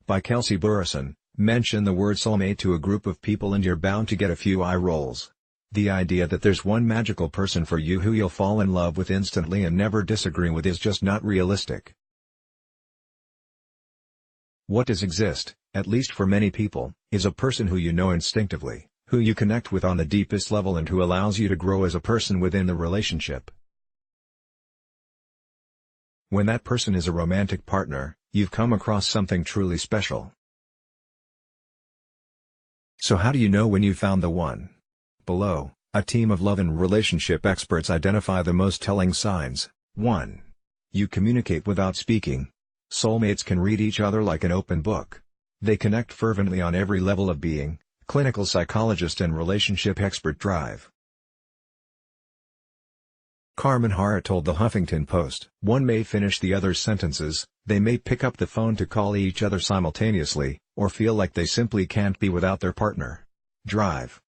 by Kelsey Borresen. Mention the word soulmate to a group of people and you're bound to get a few eye rolls. The idea that there's one magical person for you who you'll fall in love with instantly and never disagree with is just not realistic. What does exist, at least for many people, is a person who you know instinctively, who you connect with on the deepest level and who allows you to grow as a person within the relationship. When that person is a romantic partner, you've come across something truly special. So how do you know when you've found the one? Below, a team of love and relationship experts identify the most telling signs. 1. You communicate without speaking. Soulmates can read each other like an open book. They connect fervently on every level of being, clinical psychologist and relationship expert drive. Carmen Hara told the Huffington Post. One may finish the other's sentences, they may pick up the phone to call each other simultaneously, or feel like they simply can't be without their partner. Drive.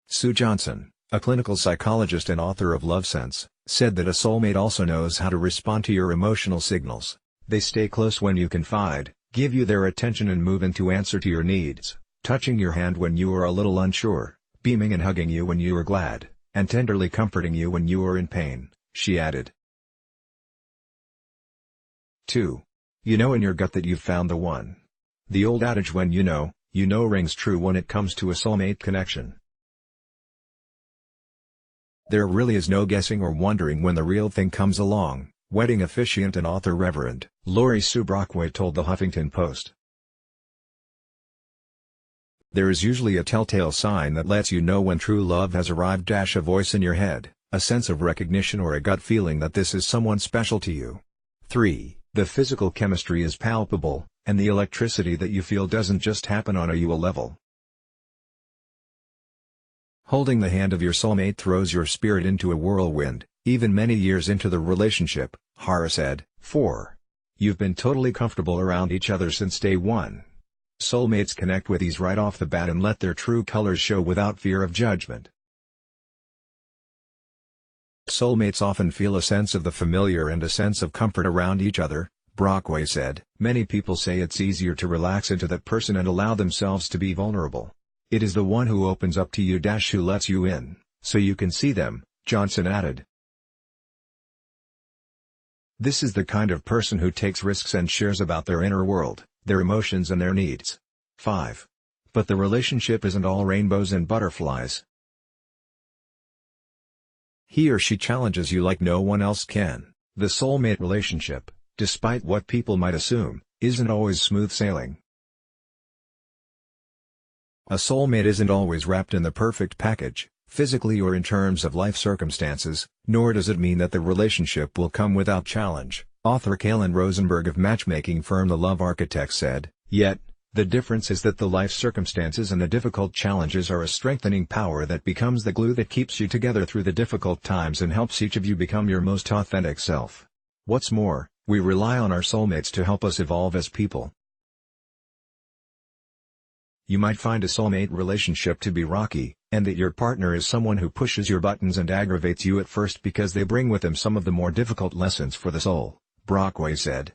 Sue Johnson, a clinical psychologist and author of Love Sense, said that a soulmate also knows how to respond to your emotional signals. They stay close when you confide, give you their attention and move in to answer to your needs, touching your hand when you are a little unsure, beaming and hugging you when you are glad, and tenderly comforting you when you are in pain, she added. 2. You know in your gut that you've found the one. The old adage when you know rings true when it comes to a soulmate connection. There really is no guessing or wondering when the real thing comes along, wedding officiant and author Reverend Lori Sue Brockway told the Huffington Post. There is usually a telltale sign that lets you know when true love has arrived. A voice in your head, a sense of recognition or a gut feeling that this is someone special to you. 3. The physical chemistry is palpable, and the electricity that you feel doesn't just happen on a UL level. Holding the hand of your soulmate throws your spirit into a whirlwind, even many years into the relationship, Hara said. 4. You've been totally comfortable around each other since day one. Soulmates connect with ease right off the bat and let their true colors show without fear of judgment. Soulmates often feel a sense of the familiar and a sense of comfort around each other, Brockway said. Many people say it's easier to relax into that person and allow themselves to be vulnerable. It is the one who opens up to you who lets you in, so you can see them, Johnson added. This is the kind of person who takes risks and shares about their inner world, their emotions and their needs. 5. But the relationship isn't all rainbows and butterflies. He or she challenges you like no one else can. The soulmate relationship, despite what people might assume, isn't always smooth sailing. A soulmate isn't always wrapped in the perfect package, physically or in terms of life circumstances, nor does it mean that the relationship will come without challenge, author Kaylin Rosenberg of matchmaking firm The Love Architect said. Yet, the difference is that the life circumstances and the difficult challenges are a strengthening power that becomes the glue that keeps you together through the difficult times and helps each of you become your most authentic self. What's more, we rely on our soulmates to help us evolve as people. You might find a soulmate relationship to be rocky, and that your partner is someone who pushes your buttons and aggravates you at first because they bring with them some of the more difficult lessons for the soul, Brockway said.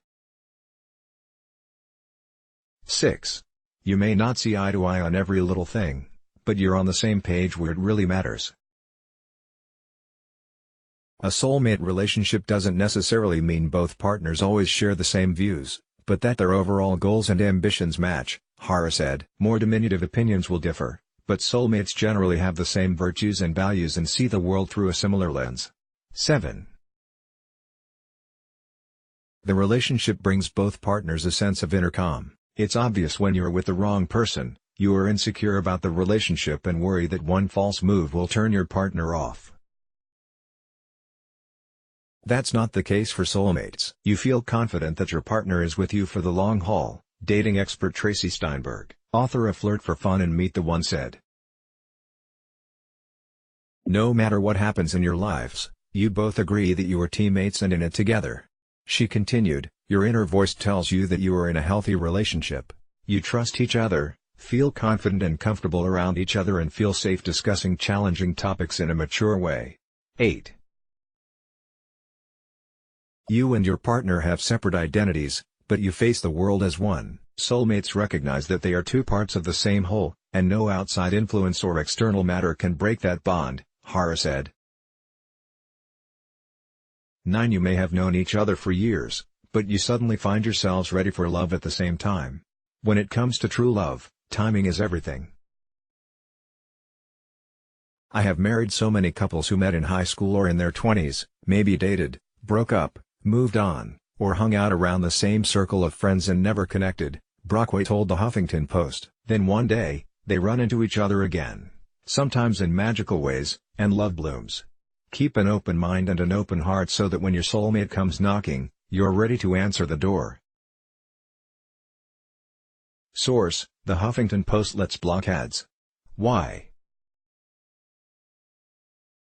6. You may not see eye to eye on every little thing, but you're on the same page where it really matters. A soulmate relationship doesn't necessarily mean both partners always share the same views, but that their overall goals and ambitions match, Hara said. More diminutive opinions will differ, but soulmates generally have the same virtues and values and see the world through a similar lens. 7. The relationship brings both partners a sense of inner calm. It's obvious when you're with the wrong person, you are insecure about the relationship and worry that one false move will turn your partner off. That's not the case for soulmates. You feel confident that your partner is with you for the long haul, dating expert Tracy Steinberg, author of Flirt for Fun and Meet the One said. No matter what happens in your lives, you both agree that you are teammates and in it together. She continued, your inner voice tells you that you are in a healthy relationship. You trust each other, feel confident and comfortable around each other and feel safe discussing challenging topics in a mature way. 8. You and your partner have separate identities, but you face the world as one. Soulmates recognize that they are two parts of the same whole, and no outside influence or external matter can break that bond, Hara said. 9. You may have known each other for years, but you suddenly find yourselves ready for love at the same time. When it comes to true love, timing is everything. I have married so many couples who met in high school or in their 20s, maybe dated, broke up, moved on, or hung out around the same circle of friends and never connected, Brockway told the Huffington Post. Then one day, they run into each other again, sometimes in magical ways, and love blooms. Keep an open mind and an open heart so that when your soulmate comes knocking, you're ready to answer the door. Source: The Huffington Post. Let's block ads. Why?